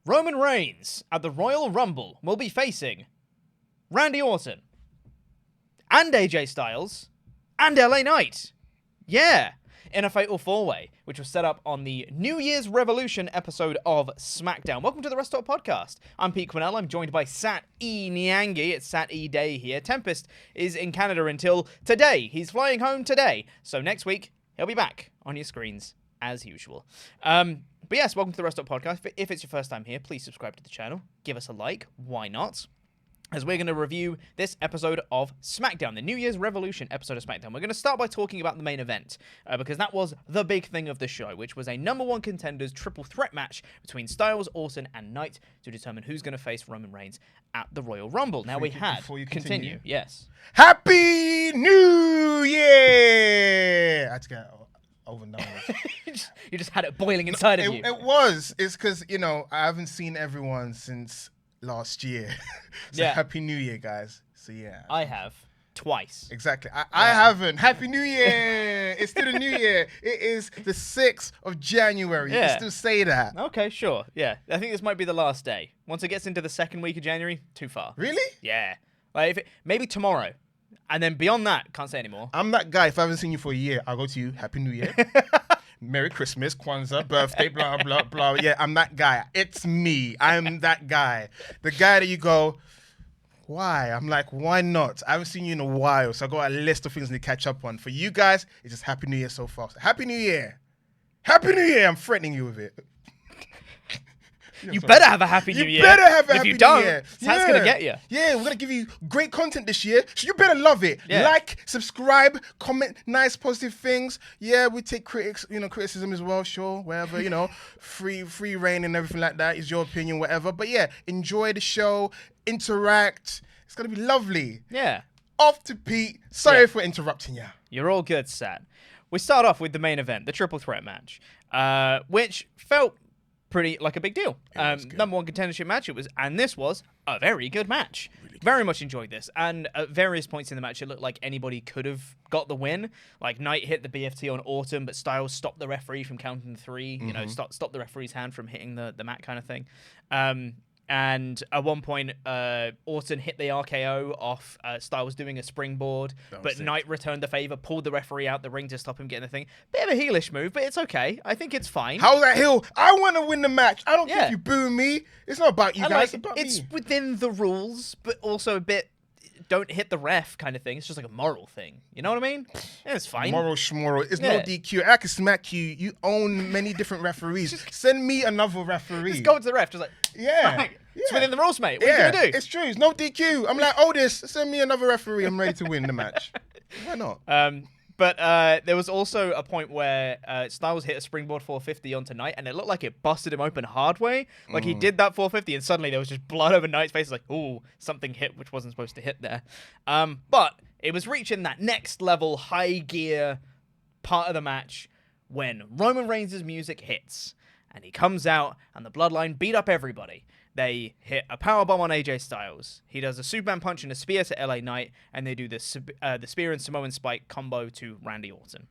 Roman Reigns at the Royal Rumble will be facing Randy Orton and AJ Styles and LA Knight. Yeah, in a fatal four-way, which was set up on the New Year's Revolution episode of SmackDown. Welcome to the WrestleTalk Podcast. I'm Pete Quinnell. I'm joined by Sat E. Nyangi. It's Sat E. Day here. Tempest is in Canada until today. He's flying home today. So next week, he'll be back on your screens as usual. But yes, welcome to the WrestleTalk Podcast. If it's your first time here, please subscribe to the channel. Give us a like. Why not? As we're going to review this episode of SmackDown, the New Year's Revolution episode of SmackDown. We're going to start by talking about the main event, because that was the big thing of the show, which was a number one contenders triple threat match between Styles, Orton, and Knight to determine who's going to face Roman Reigns at the Royal Rumble. Now Before you continue. Yes. Happy New Year! I had to get over and done with. You just had it boiling inside of you. It was. It's because, I haven't seen everyone since last year. So Yeah. Happy New Year, guys. So yeah. I have. Twice. Exactly. I haven't. Happy New Year! It's still a new year. It is the 6th of January. You Yeah. can still say that. Okay, sure. Yeah. I think this might be the last day. Once it gets into the second week of January, too far. Really? Yeah. Like maybe tomorrow. And then beyond that, can't say anymore. I'm that guy. If I haven't seen you for a year, I'll go to you. Happy New Year. Merry Christmas, Kwanzaa, birthday, blah, blah, blah. Yeah, I'm that guy. It's me. I'm that guy. The guy that you go, why? I'm like, why not? I haven't seen you in a while, so I got a list of things to catch up on. For you guys, it's just Happy New Year so far. So Happy New Year. Happy New Year. I'm threatening you with it. You better have a Happy New Year. You better have a if Happy you New don't, Year. that's going to get you. Yeah, we're going to give you great content this year, so you better love it. Yeah. Like, subscribe, comment nice, positive things. Yeah, we take criticism as well, sure, wherever, free reign and everything like that is your opinion, whatever. But yeah, enjoy the show, interact. It's going to be lovely. Yeah. Off to Pete. Sorry for interrupting you. You're all good, Sat. We start off with the main event, the triple threat match, which felt pretty like a big deal. Number one contendership match and this was a very good match. Really very much enjoyed this. And at various points in the match, it looked like anybody could have got the win. Like Knight hit the BFT on Orton, but Styles stopped the referee from counting three. Stopped the referee's hand from hitting the mat kind of thing. And at one point, Orton hit the RKO off Styles doing a springboard, but Knight returned the favor, pulled the referee out the ring to stop him getting the thing. Bit of a heelish move, but it's okay. I think it's fine. How's that heel? I want to win the match. I don't care if you boo me. It's not about you guys. It's within the rules, but also a bit don't hit the ref kind of thing. It's just like a moral thing. You know what I mean? Yeah, it's fine. Moral schmoral. It's no DQ. I can smack you. You own many different referees. Send me another referee. Just go to the ref. Just like, it's within the rules, mate. What are you going to do? It's true. It's no DQ. I'm like, Otis, send me another referee. I'm ready to win the match. Why not? But there was also a point where Styles hit a springboard 450 onto Knight, and it looked like it busted him open hard way. Like he did that 450, and suddenly there was just blood over Knight's face. It's like, ooh, something hit which wasn't supposed to hit there. But it was reaching that next level high gear part of the match when Roman Reigns' music hits, and he comes out, and the Bloodline beat up everybody. They hit a powerbomb on AJ Styles. He does a Superman punch and a spear to LA Knight, and they do the spear and Samoan spike combo to Randy Orton.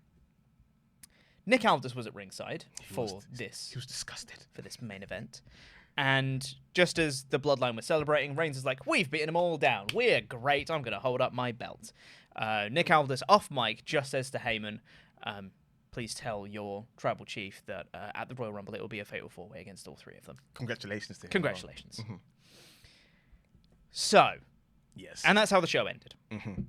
Nick Aldis was at ringside for this. He was disgusted for this main event, and just as the Bloodline was celebrating, Reigns is like, "We've beaten them all down. We're great. I'm gonna hold up my belt." Nick Aldis off mic just says to Heyman, please tell your tribal chief that at the Royal Rumble it will be a fatal four-way against all three of them. Congratulations to him. Congratulations. Mm-hmm. So, yes. And that's how the show ended. Mm-hmm.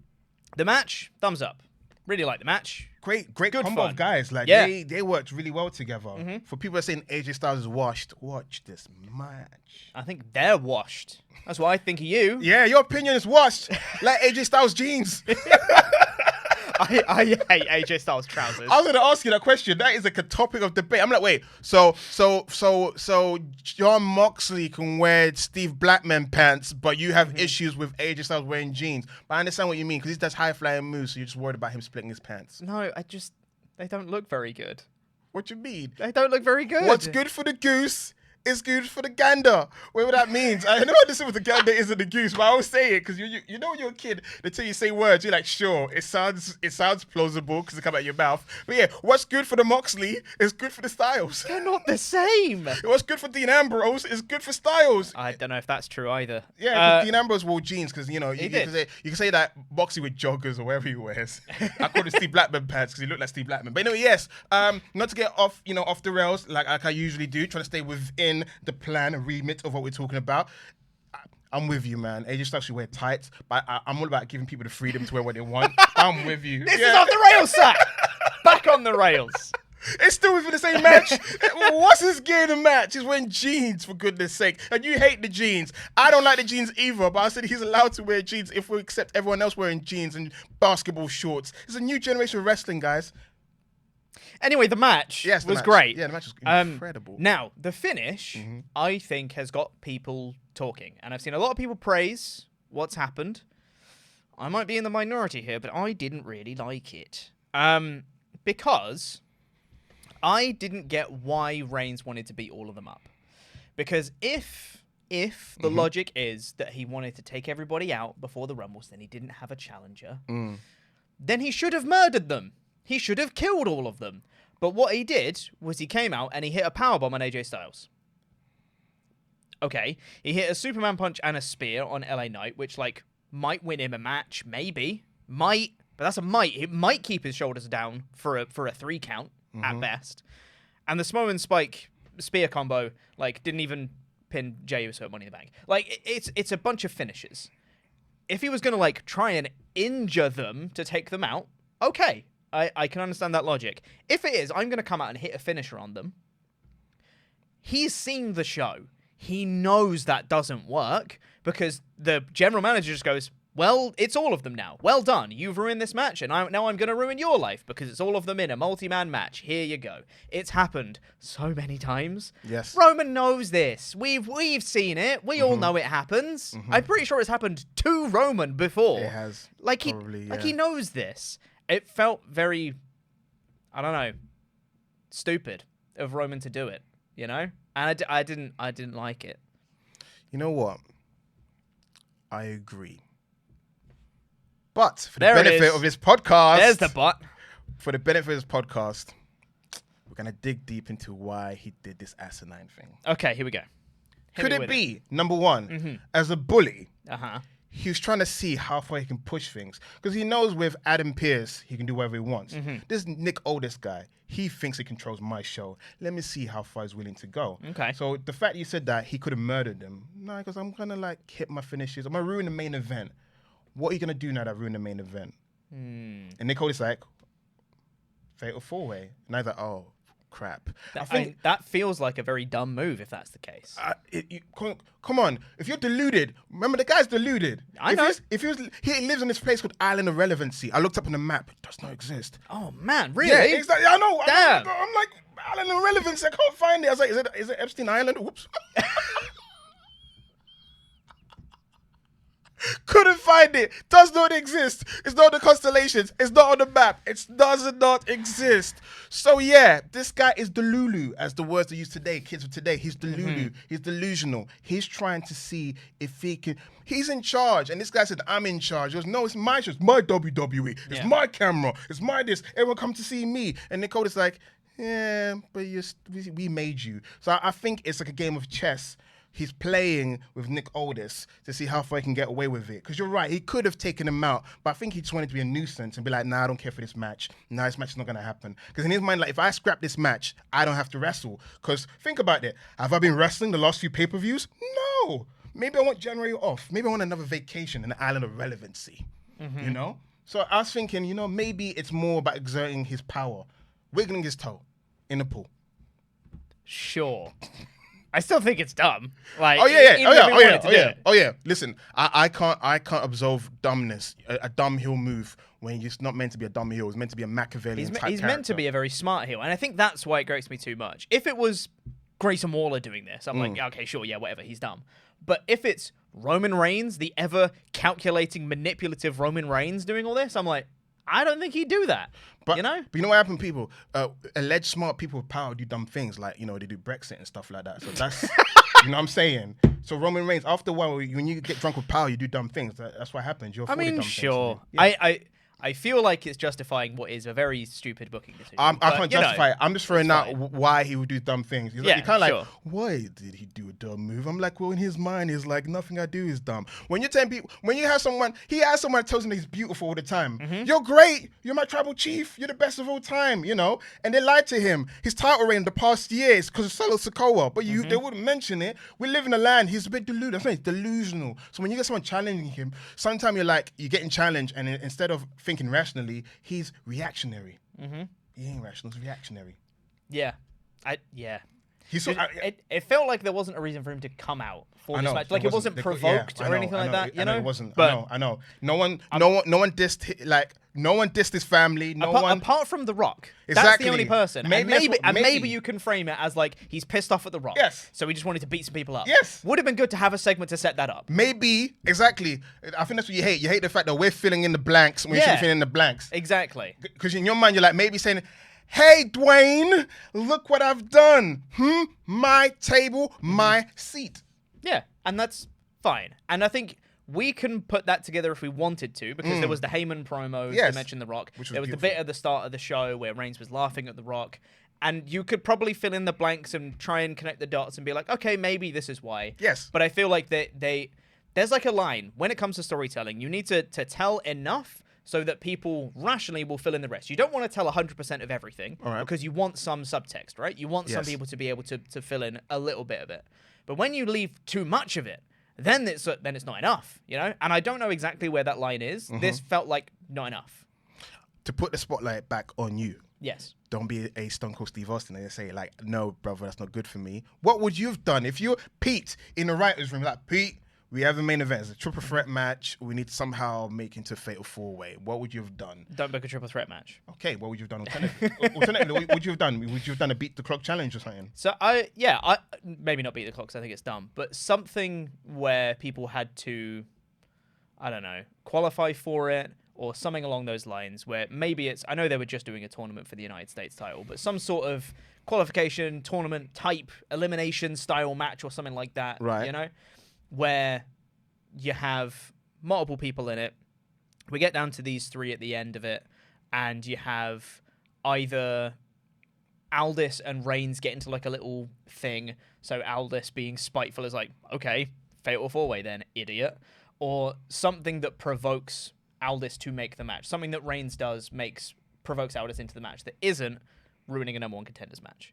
The match, thumbs up. Really like the match. Great good combo fun. of guys. Like they worked really well together. Mm-hmm. For people that are saying AJ Styles is washed, watch this match. I think they're washed. That's what I think of you. Yeah, your opinion is washed. Like AJ Styles jeans. I hate AJ Styles trousers. I was going to ask you that question. That is like a topic of debate. I'm like, wait, so John Moxley can wear Steve Blackman pants, but you have issues with AJ Styles wearing jeans. But I understand what you mean, because he does high-flying moves, so you're just worried about him splitting his pants. No, they don't look very good. What you mean? They don't look very good. What's good for the goose It's good for the gander. Whatever that means. I never understand what the gander is and the goose, but I always say it because you know when you're a kid, until you say words, you're like, sure, it sounds plausible because it come out your mouth. But yeah, what's good for the Moxley is good for the Styles. They're not the same. What's good for Dean Ambrose is good for Styles. I don't know if that's true either. Yeah, Dean Ambrose wore jeans because, you know, you did. can say that Moxley with joggers or whatever he wears. I call it Steve Blackman pants because he looked like Steve Blackman. But anyway, yes, not to get off the rails like I usually do, trying to stay within the plan and remit of what we're talking about. I'm with you, man. AJ Styles should wear tights, but I'm all about giving people the freedom to wear what they want. I'm with you. This is off the rails, sir. Back on the rails. It's still within the same match. What's his gear in the match? He's wearing jeans, for goodness sake. And you hate the jeans. I don't like the jeans either, but I said he's allowed to wear jeans if we accept everyone else wearing jeans and basketball shorts. It's a new generation of wrestling, guys. Anyway, the match was great. Yeah, the match was incredible. Now, the finish, I think, has got people talking. And I've seen a lot of people praise what's happened. I might be in the minority here, but I didn't really like it. Because I didn't get why Reigns wanted to beat all of them up. Because if the logic is that he wanted to take everybody out before the Rumbles, then he didn't have a challenger, then he should have murdered them. He should have killed all of them. But what he did was he came out and he hit a powerbomb on AJ Styles. Okay, he hit a Superman punch and a spear on LA Knight, which, like, might win him a match, maybe. Might, but that's a might. It might keep his shoulders down for a 3 count at best. And the Samoan Spike spear combo, like, didn't even pin Jey Uso at Money in the Bank. Like, it's a bunch of finishes. If he was going to, like, try and injure them to take them out, okay. I can understand that logic. If it is, I'm going to come out and hit a finisher on them. He's seen the show. He knows that doesn't work because the general manager just goes, well, it's all of them now. Well done. You've ruined this match, and now I'm going to ruin your life because it's all of them in a multi-man match. Here you go. It's happened so many times. Yes. Roman knows this. We've seen it. We all know it happens. I'm pretty sure it's happened to Roman before. It has. Like probably, he knows this. It felt very, I don't know, stupid of Roman to do it, you know? And I didn't like it. You know what? I agree. But for the benefit of his podcast... There's the but. For the benefit of his podcast, we're going to dig deep into why he did this asinine thing. Okay, here we go. Could it be, number one, as a bully... He was trying to see how far he can push things. Because he knows with Adam Pearce, he can do whatever he wants. This Nick Aldis guy, he thinks he controls my show. Let me see how far he's willing to go. Okay. So the fact you said that he could have murdered them. No, because I'm going to like hit my finishes. I'm going to ruin the main event. What are you going to do now that ruined the main event? And Nick Aldis like, fatal 4-way. And I was like, oh, crap. I think that feels like a very dumb move if that's the case. Come on, if you're deluded, remember the guy's deluded. I know. He lives in this place called Island of Relevancy. I looked up on the map; it does not exist. Oh man, really? Yeah, exactly. I know. Damn. I'm like Island of Relevancy. I can't find it. I was like, is it Epstein Island? Oops. Couldn't find it. Does not exist. It's not the constellations. It's not on the map. It does not exist. So yeah, this guy is delulu, as the words they use today, kids of today. He's delulu. He's delusional. He's trying to see if he can. He's in charge, and this guy said, "I'm in charge." He goes, "No, it's my show. It's my WWE. It's my camera. It's my this. Everyone come to see me." And Nicole is like, "Yeah, but we made you." So I think it's like a game of chess. He's playing with Nick Aldis to see how far he can get away with it. Because you're right, he could have taken him out, but I think he just wanted to be a nuisance and be like, nah, I don't care for this match. Nah, this match is not going to happen. Because in his mind, like, if I scrap this match, I don't have to wrestle. Because think about it. Have I been wrestling the last few pay-per-views? No. Maybe I want January off. Maybe I want another vacation in the Island of Relevancy. You know? So I was thinking, you know, maybe it's more about exerting his power, wiggling his toe in the pool. Sure. I still think it's dumb. Like, oh yeah. Listen, I can't absolve dumbness, a dumb heel move when it's not meant to be a dumb heel. It's meant to be a Machiavellian type He's meant to be a very smart heel, and I think that's why it grates me too much. If it was Grayson Waller doing this, I'm like, okay, sure, yeah, whatever, he's dumb. But if it's Roman Reigns, the ever calculating, manipulative Roman Reigns doing all this, I'm like, I don't think he'd do that. But you know? But you know what happened, people? Alleged smart people with power do dumb things, like, you know, they do Brexit and stuff like that. So that's, you know what I'm saying? So Roman Reigns, after a while, when you get drunk with power, you do dumb things. That's what happens. You're sure. Things, yeah. I feel like it's justifying what is a very stupid booking decision. I can't justify it. I'm just throwing out why he would do dumb things. You're kind of like, why did he do a dumb move? I'm like, well, in his mind, he's like, nothing I do is dumb. When you're telling people, when you have someone, he has someone that tells him that he's beautiful all the time. Mm-hmm. You're great. You're my tribal chief. You're the best of all time, you know? And they lied to him. His title reign the past years because of Solo Sikoa, but they wouldn't mention it. We live in a land, he's a bit deluded. I'm saying he's delusional. So when you get someone challenging him, sometimes you're getting challenged, and instead of thinking rationally, he's reactionary. Mm-hmm. He ain't rational, he's reactionary. Yeah. It felt like there wasn't a reason for him to come out for this match. Like it wasn't provoked or anything like that. You know, it wasn't. But I know. No one dissed his family. Apart from The Rock. Exactly. That's the only person. Maybe you can frame it as like he's pissed off at The Rock. Yes. So he just wanted to beat some people up. Yes. Would have been good to have a segment to set that up. Maybe, exactly. I think that's what you hate. You hate the fact that we're filling in the blanks when you should be filling in the blanks. Exactly. Because in your mind, you're like maybe saying, hey, Dwayne, look what I've done. My table, my seat. Yeah, and that's fine. And I think we can put that together if we wanted to, because there was the Heyman promo to mention The Rock. There was the bit at the start of the show where Reigns was laughing at The Rock. And you could probably fill in the blanks and try and connect the dots and be like, okay, maybe this is why. Yes. But I feel like there's like a line. When it comes to storytelling, you need to tell enough so that people rationally will fill in the rest. You don't want to tell 100% of everything because you want some subtext, right? You want some people to be able to fill in a little bit of it. But when you leave too much of it, then it's not enough, you know? And I don't know exactly where that line is. Mm-hmm. This felt like not enough. To put the spotlight back on you. Yes. Don't be a Stone Cold Steve Austin and say like, no, brother, that's not good for me. What would you have done if you're Pete in the writer's room? Like, Pete, we have a main event. It's a triple threat match. We need to somehow make into a fatal four-way. What would you have done? Don't book a triple threat match. Okay, what would you have done? Alternatively, what would you have done? Would you have done a beat the clock challenge or something? So I maybe not beat the clock because I think it's dumb, but something where people had to, I don't know, qualify for it or something along those lines where maybe I know they were just doing a tournament for the United States title, but some sort of qualification tournament type elimination style match or something like that, right? You know? Where you have multiple people in it. We get down to these three at the end of it, and you have either Aldis and Reigns get into like a little thing, so Aldis being spiteful is like, okay, fatal four-way then, idiot. Or something that provokes Aldis to make the match. Something that Reigns does provokes Aldis into the match that isn't ruining a number one contenders match.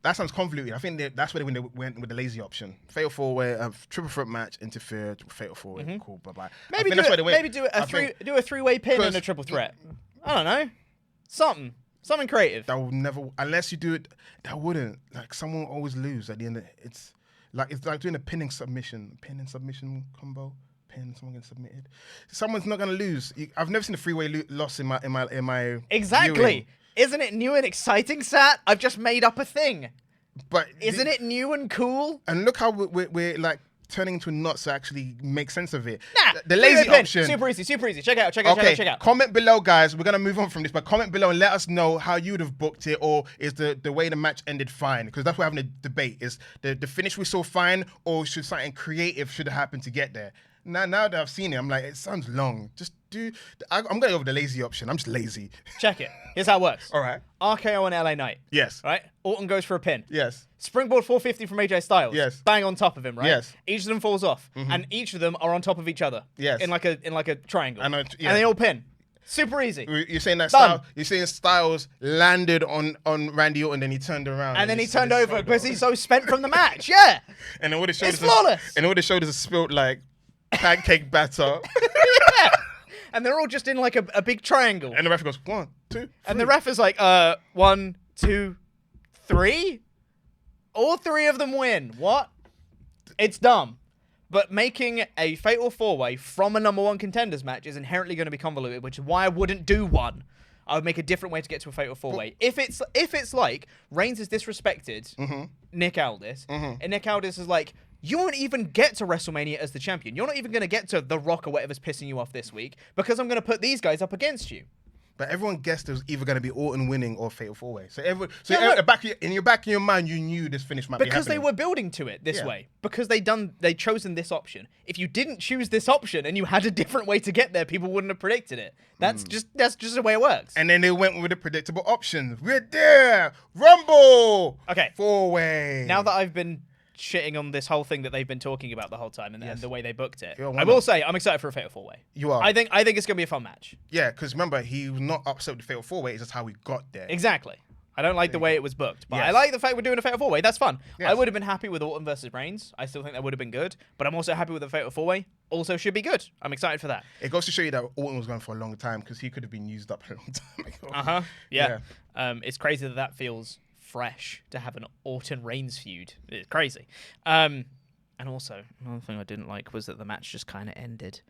That sounds convoluted. I think that's where they went with the lazy option. Fatal four-way, triple threat match, interfere, fatal four-way. Mm-hmm. Cool, bye-bye. Maybe do a three-way pin and a triple threat. I don't know. Something creative. That will never, unless you do it, that wouldn't. Like, someone will always lose at the end of it. It's like doing a pin and submission combo. Someone gets submitted. Someone's not gonna lose. I've never seen a three-way loss in my exactly. Viewing. Isn't it new and exciting, Sat? I've just made up a thing. But isn't it new and cool? And look how we're like turning into nuts to actually make sense of it. Nah, the lazy option. Super easy. Check out. Comment below, guys. We're gonna move on from this, but comment below and let us know how you would have booked it, or is the way the match ended fine? Because that's what we're having a debate. Is the finish we saw fine, or should something creative should have happened to get there? Now that I've seen it, I'm like, it sounds long. Just do. I'm going to go with the lazy option. I'm just lazy. Check it. Here's how it works. All right. RKO and LA Knight. Yes. Right? Orton goes for a pin. Yes. Springboard 450 from AJ Styles. Yes. Bang on top of him, right? Yes. Each of them falls off. Mm-hmm. And each of them are on top of each other. Yes. In like a triangle. I know, yeah. And they all pin. Super easy. You're saying that Done. Styles landed on Randy Orton, then he turned around. And then he turned over because he's so spent from the match. Yeah. And then what it showed it's flawless. And what it showed is a spilled like pancake batter. Yeah. And they're all just in like a big triangle. And the ref goes, 1, 2, 3. And the ref is like, 1, 2, 3? All three of them win. What? It's dumb. But making a fatal four-way from a number one contenders match is inherently going to be convoluted, which is why I wouldn't do one. I would make a different way to get to a fatal four-way. If it's like Reigns has disrespected Nick Aldis, and Nick Aldis is like, you won't even get to WrestleMania as the champion. You're not even going to get to The Rock or whatever's pissing you off this week because I'm going to put these guys up against you. But everyone guessed it was either going to be Orton winning or Fatal 4-Way. So in your back of your mind, you knew this finish might be happening. Because they were building to it this way. Because they'd chosen this option. If you didn't choose this option and you had a different way to get there, people wouldn't have predicted it. That's just the way it works. And then they went with the predictable options. We're there. Rumble. Okay. 4-way. Now that I've been shitting on this whole thing that they've been talking about the whole time and the way they booked it, I will say I'm excited for a Fatal 4-Way. You are. I think it's going to be a fun match. Yeah, because remember, he was not upset with the Fatal 4-Way. It's just how we got there. Exactly. I don't like the way it was booked, but I like the fact we're doing a Fatal 4-Way. That's fun. Yes. I would have been happy with Orton versus Reigns. I still think that would have been good, but I'm also happy with the Fatal 4-Way. Also should be good. I'm excited for that. It goes to show you that Orton was going for a long time because he could have been used up a long time ago. Uh-huh. Yeah. It's crazy that feels fresh to have an Orton Reigns feud. It's crazy. And also, another thing I didn't like was that the match just kind of ended.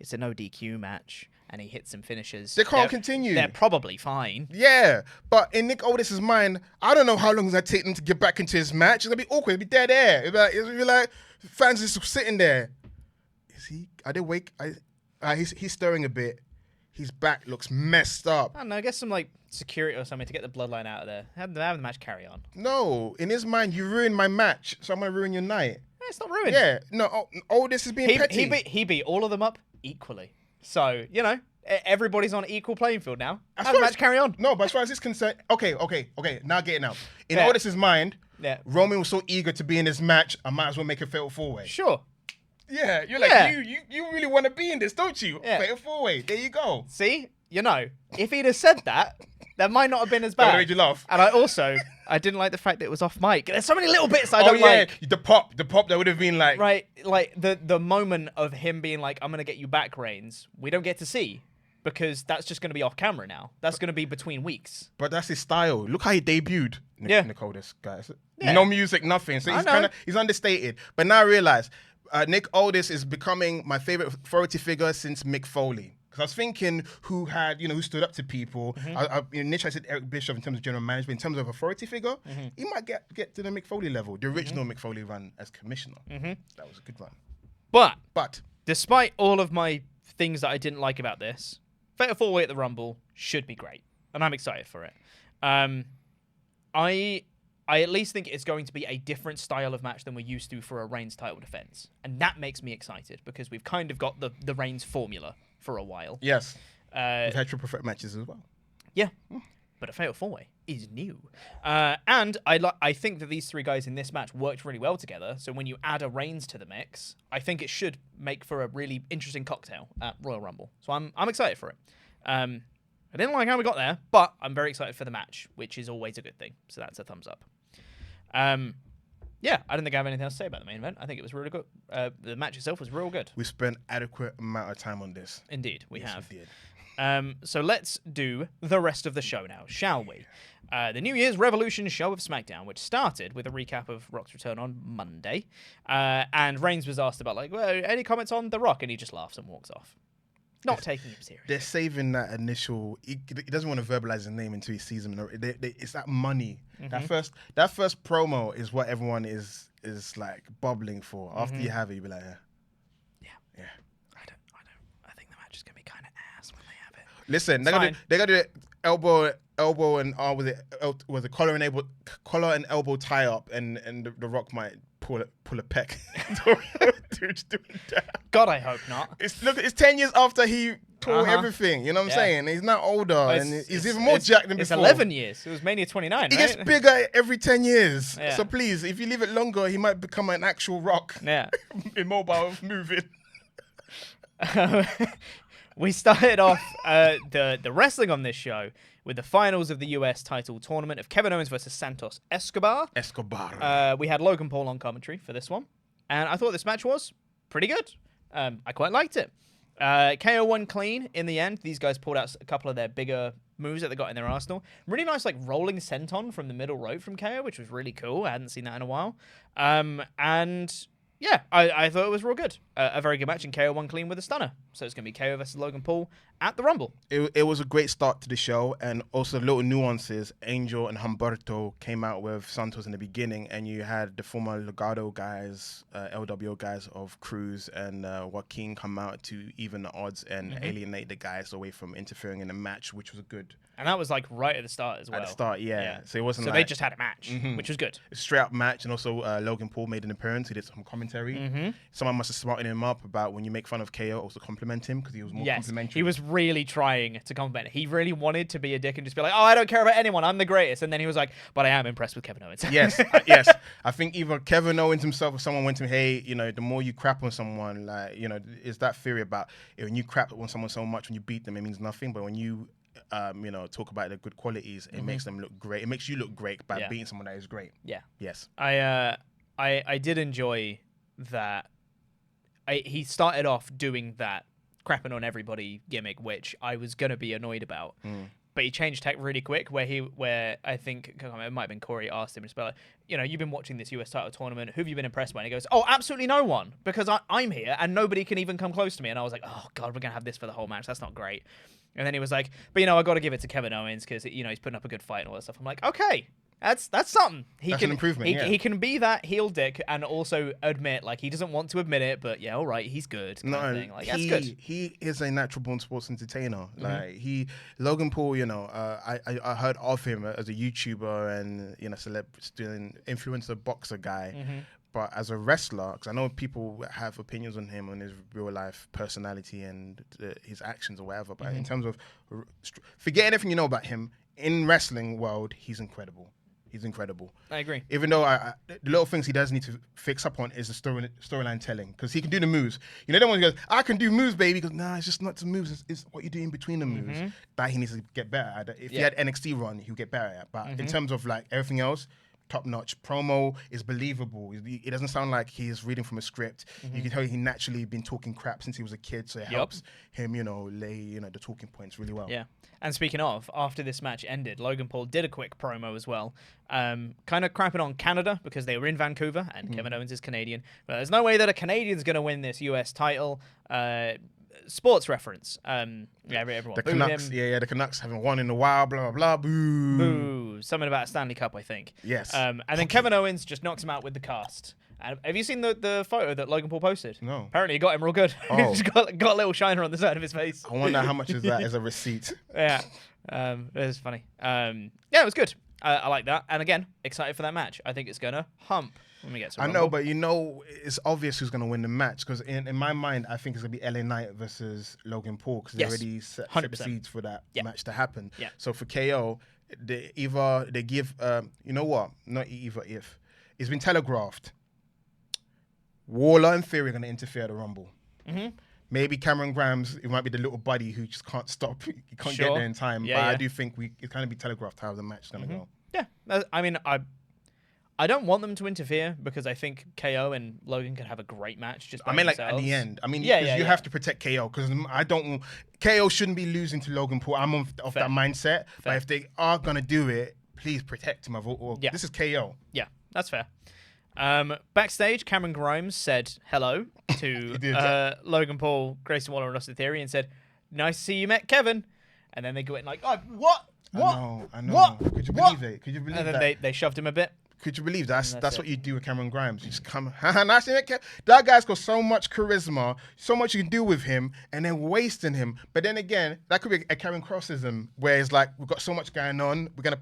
It's a no DQ match, and he hits some finishes. They can't continue. They're probably fine. Yeah, but in Nick Aldis's mind, I don't know how long it's going to take them to get back into his match. It's going to be awkward. It'll be dead air. It'll be like fans just sitting there. Is he? Are they wake? He's stirring a bit. His back looks messed up. I don't know. I guess some like security or something to get the bloodline out of there. Have the match carry on. No, in his mind, you ruined my match, so I'm gonna ruin your night. It's not ruined. Yeah, no. This is being petty. He beat all of them up equally. So everybody's on equal playing field now. Have the match carry on. No, but as far as this concerned, okay. Now get it now. In Aldis's mind, Roman was so eager to be in this match, I might as well make a Fatal 4-Way. Sure. Yeah, you're like, you really want to be in this, don't you? Yeah. Fatal 4-Way. There you go. See? If he'd have said that might not have been as bad. That made you laugh. And I didn't like the fact that it was off mic. There's so many little bits I don't like. The pop that would have been like... Right, like the moment of him being like, I'm going to get you back, Reigns, we don't get to see. Because that's just going to be off camera now. That's going to be between weeks. But that's his style. Look how he debuted. Nick Aldis, guys. Yeah. No music, nothing. So he's understated. But now I realize... Nick Aldis is becoming my favorite authority figure since Mick Foley. Because I was thinking who stood up to people. Initially I said Eric Bischoff in terms of general management. In terms of authority figure, he might get to the Mick Foley level. The original Mick Foley run as commissioner. That was a good run. But despite all of my things that I didn't like about this, Fatal 4-Way at the Rumble should be great. And I'm excited for it. I at least think it's going to be a different style of match than we're used to for a Reigns title defense. And that makes me excited because we've kind of got the Reigns formula for a while. Yes. We've had triple threat matches as well. Yeah. But a Fatal 4-Way is new. And I think that these three guys in this match worked really well together. So when you add a Reigns to the mix, I think it should make for a really interesting cocktail at Royal Rumble. So I'm excited for it. I didn't like how we got there, but I'm very excited for the match, which is always a good thing. So that's a thumbs up. Yeah, I don't think I have anything else to say about the main event. I think it was really good. The match itself was real good. We spent adequate amount of time on this. Indeed, we have. We did. So let's do the rest of the show now, shall we? The New Year's Revolution show of SmackDown, which started with a recap of Rock's return on Monday. And Reigns was asked about, any comments on The Rock? And he just laughs and walks off. Not taking him seriously. They're saving that initial... He doesn't want to verbalize his name until he sees him. It's that money. That first promo is what everyone is like bubbling for. After you have it, you'll be like, yeah. I think the match is going to be kind of ass when they have it. Listen, they're gonna do elbow and was a collar and elbow tie up, and the Rock might pull a peck. Dude's doing that. God, I hope not. It's 10 years after he tore everything. You know what I'm saying? He's now older and he's even more jacked than before. It's 11 years. It was Mania 29. He gets bigger every 10 years. Yeah. So please, if you leave it longer, he might become an actual Rock. Yeah, immobile, moving. We started off the wrestling on this show with the finals of the US title tournament of Kevin Owens versus Santos Escobar. We had Logan Paul on commentary for this one. And I thought this match was pretty good. I quite liked it. KO won clean in the end. These guys pulled out a couple of their bigger moves that they got in their arsenal. Really nice rolling senton from the middle rope from KO, which was really cool. I hadn't seen that in a while. And yeah, I thought it was real good. a very good match, and KO won clean with a stunner. So it's going to be KO versus Logan Paul at the Rumble. It was a great start to the show, and also little nuances. Angel and Humberto came out with Santos in the beginning, and you had the former Legado guys, LWO guys of Cruz and Joaquin come out to even the odds and alienate the guys away from interfering in the match, which was good. And that was like right at the start as well. At the start, yeah. So it wasn't. So like, they just had a match, which was good. It's a straight up match, and also Logan Paul made an appearance. He did some commentary. Someone must have smartened him up about when you make fun of KO, also compliment him because he was more complimentary. He was really trying to compliment. He really wanted to be a dick and just be like, "Oh, I don't care about anyone. I'm the greatest." And then he was like, "But I am impressed with Kevin Owens." Yes, yes. I think either Kevin Owens himself or someone went to him, "Hey, you know, the more you crap on someone, like, you know, is that theory about when you crap on someone so much when you beat them, it means nothing, but when you you know, talk about their good qualities, it makes them look great. It makes you look great by beating someone that is great." Yeah. Yes. I did enjoy that. He started off doing that crapping on everybody gimmick, which I was gonna be annoyed about. But he changed tech really quick, where I think it might have been Corey asked him, just about, you know, you've been watching this US title tournament. Who have you been impressed by? And he goes, "Oh, absolutely no one, because I'm here and nobody can even come close to me." And I was like, "Oh God, we're gonna have this for the whole match. That's not great." And then he was like, "But you know, I got to give it to Kevin Owens because you know he's putting up a good fight and all that stuff." I'm like, "Okay, that's something. That's an improvement. He can be that heel dick and also admit like he doesn't want to admit it, but yeah, all right, he's good." Like, that's good. He is a natural born sports entertainer. Like Logan Paul, you know, I heard of him as a YouTuber and, you know, influencer boxer guy. But as a wrestler, because I know people have opinions on him, on his real life personality and his actions or whatever. But in terms of forget anything you know about him in wrestling world, he's incredible. He's incredible. I agree. Even though the little things he does need to fix up on is the storyline telling, because he can do the moves. You know, the one who goes, "I can do moves, baby." He goes, "Nah, it's just not the moves. It's what you do in between the moves that he needs to get better at." If he had NXT run, he would get better at. But in terms of like everything else, top notch. Promo is believable. It doesn't sound like he's reading from a script. You can tell he naturally been talking crap since he was a kid, so it helps him, you know, lay, you know, the talking points really well. Yeah. And speaking of, after this match ended, Logan Paul did a quick promo as well, kind of crapping on Canada because they were in Vancouver and Kevin Owens is Canadian. But there's no way that a Canadian's going to win this US title. Sports reference. Everyone the booed Canucks, him. the Canucks haven't won in a while, blah, blah, blah, boo. Boo. Something about a Stanley Cup, I think. Yes. And then Kevin Owens just knocks him out with the cast. Have you seen the photo that Logan Paul posted? No. Apparently he got him real good. Oh. He's got a little shiner on the side of his face. I wonder how much is that as a receipt. Yeah. It was funny. Yeah, it was good. I like that. And again, excited for that match. I think it's going to hump when we get to I Rumble. know, but you know, it's obvious who's going to win the match, because in my mind, I think it's going to be LA Knight versus Logan Paul, because they already set the 100%. seeds for that match to happen. Yeah. So for KO, they give, you know what? Not either if. It's been telegraphed. Waller and Theory are going to interfere at the Rumble. Maybe Cameron Grimes, it might be the little buddy who just can't stop. He can't get there in time. Yeah, but yeah. I do think it's kind of be telegraphed how the match is going to go. Yeah. I mean, I don't want them to interfere because I think KO and Logan can have a great match just by I mean, like themselves. at the end. I mean, Yeah, you have to protect KO, because I don't. KO shouldn't be losing to Logan Paul. I'm off that mindset. But if they are gonna do it, please protect him. This is KO. Yeah, that's fair. Backstage, Cameron Grimes said hello to Logan Paul, Grayson Waller, and Austin Theory, and said, "Nice to see you met Kevin." And then they go in like, "Oh, what? I know. What? Could you believe it? Could you believe And that? then they shoved him a bit. Could you believe that's that's what it. you do with Cameron Grimes? You just come, nice to meet that guy's got so much charisma, so much you can do with him, and then wasting him. But then again, that could be a Karen Crossism, where it's like, we've got so much going on, we're gonna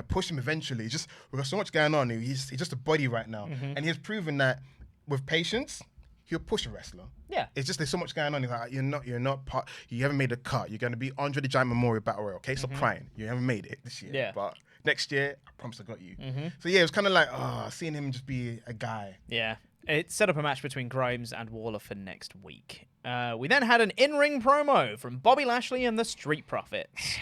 push him eventually. We've got so much going on. He's just a body right now, and he's proven that with patience, he'll push a wrestler. Yeah. It's just there's so much going on. He's like, you're not part. You haven't made a cut. You're gonna be Andre the Giant Memorial Battle Royal. Okay, stop crying. You haven't made it this year. Yeah. But next year, I promise I got you. So yeah, it was kind of like, seeing him just be a guy. Yeah. It set up a match between Grimes and Waller for next week. We then had an in-ring promo from Bobby Lashley and the Street Profits.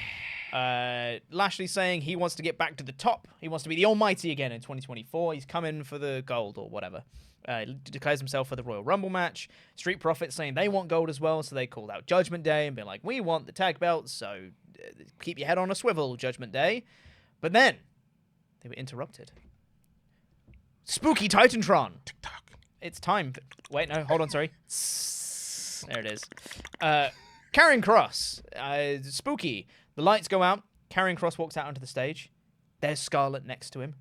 Lashley saying he wants to get back to the top. He wants to be the almighty again in 2024. He's coming for the gold or whatever. He declares himself for the Royal Rumble match. Street Profits saying they want gold as well, so they called out Judgment Day and been like, we want the tag belts, so keep your head on a swivel, Judgment Day. But then they were interrupted. Spooky Titantron TikTok. it's time. Wait, no, hold on, sorry. There it is. Karrion Kross. Spooky. The lights go out. Karrion Kross walks out onto the stage. There's Scarlett next to him.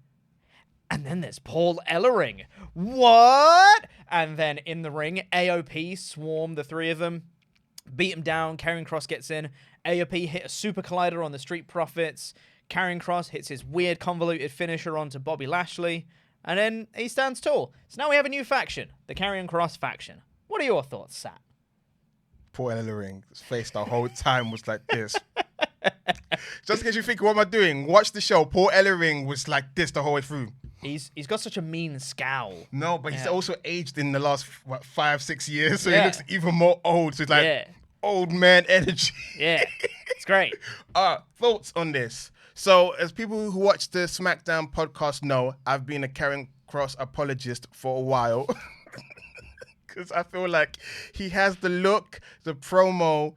And then there's Paul Ellering. What? And then in the ring, AOP swarm the three of them. Beat him down. Karrion Kross gets in. AOP hit a super collider on the Street Profits. Karrion Kross hits his weird convoluted finisher onto Bobby Lashley. And then he stands tall. So now we have a new faction. The Karrion Kross faction. What are your thoughts, Sat? Paul Ellering's face the whole time was like this. Just in case you think, what am I doing? Watch the show. Paul Ellering was like this the whole way through. He's got such a mean scowl. No, but he's also aged in the last 5-6 years, so he looks even more old. So it's like old man energy. Yeah, it's great. Thoughts on this? So, as people who watch the SmackDown podcast know, I've been a Karrion Kross apologist for a while. Because I feel like he has the look, the promo.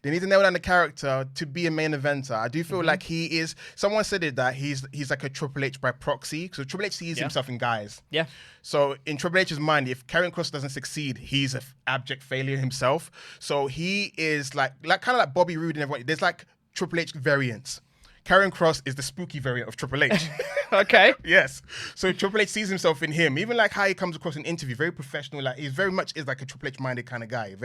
They need to nail down the character to be a main eventer. I do feel like he is. Someone said it that he's like a Triple H by proxy. So Triple H sees himself in guys. Yeah. So in Triple H's mind, if Karrion Kross doesn't succeed, he's an abject failure himself. So he is like kind of like Bobby Roode and everyone. There's like Triple H variants. Karrion Kross is the spooky variant of Triple H. Okay. Yes. So Triple H sees himself in him. Even like how he comes across in interview, very professional. Like he's very much is like a Triple H minded kind of guy.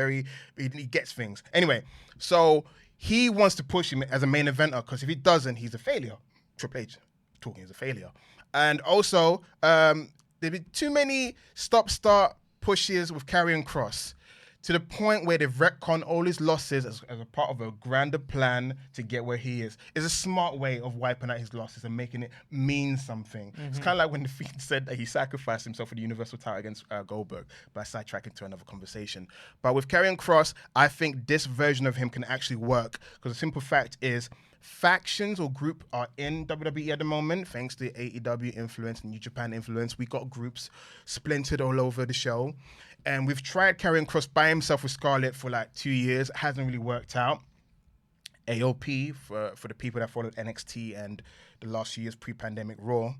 He gets things. Anyway, so he wants to push him as a main eventer because if he doesn't, he's a failure. Triple H talking is a failure. And also, there've been too many stop-start pushes with Karrion Kross to the point where they've retconned all his losses as a part of a grander plan to get where he is. It's a smart way of wiping out his losses and making it mean something. It's kind of like when The Fiend said that he sacrificed himself for the Universal title against Goldberg, by sidetracking to another conversation. But with Karrion Kross, I think this version of him can actually work because the simple fact is factions or group are in WWE at the moment, thanks to AEW influence and New Japan influence. We got groups splintered all over the show. And we've tried Karrion Kross by himself with Scarlett for like 2 years. It hasn't really worked out. AOP, for the people that followed NXT and the last few years pre-pandemic Raw,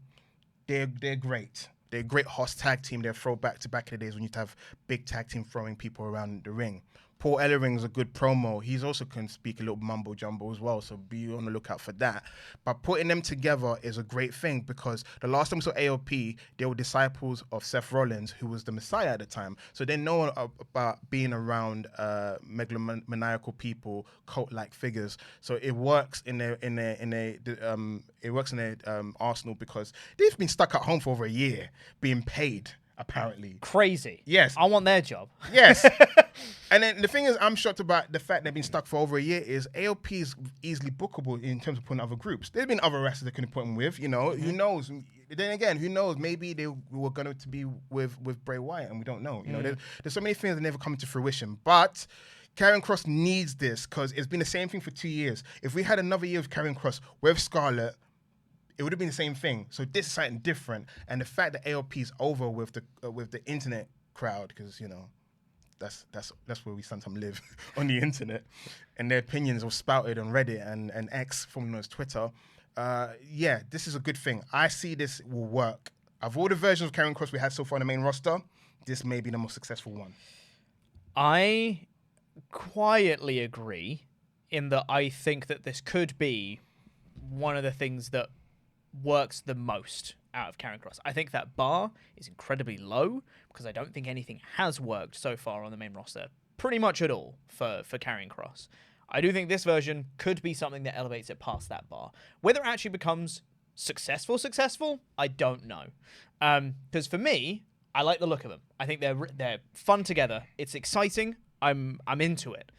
they're great. They're a great host tag team. They're a throwback to back in the days when you used to have big tag team throwing people around the ring. Paul Ellering is a good promo. He's also can speak a little mumbo jumbo as well, so be on the lookout for that. But putting them together is a great thing because the last time we saw AOP, they were disciples of Seth Rollins, who was the Messiah at the time. So they know about being around megalomaniacal people, cult-like figures. So it works in their arsenal because they've been stuck at home for over a year, being paid. Apparently. Crazy. Yes. I want their job. Yes. And then the thing is, I'm shocked about the fact they've been stuck for over a year is AOP is easily bookable in terms of putting other groups. There's been other wrestlers they couldn't put them with, you know. Who knows? Then again, who knows? Maybe they were going to be with Bray Wyatt and we don't know. You know, there's so many things that never come to fruition. But Karrion Kross needs this because it's been the same thing for 2 years. If we had another year of Karrion Kross with Scarlett, it would have been the same thing. So this is something different. And the fact that AOP is over with the internet crowd, because, you know, that's where we sometimes live, on the internet. And their opinions are spouted on Reddit and X, formerly known as Twitter. This is a good thing. I see this will work. Of all the versions of Karrion Kross we had so far on the main roster, this may be the most successful one. I quietly agree in that I think that this could be one of the things that works the most out of Karrion Kross. I think that bar is incredibly low because I don't think anything has worked so far on the main roster, pretty much at all for Karrion Kross. I do think this version could be something that elevates it past that bar. Whether it actually becomes successful, I don't know. Because for me, I like the look of them. I think they're fun together. It's exciting. I'm into it.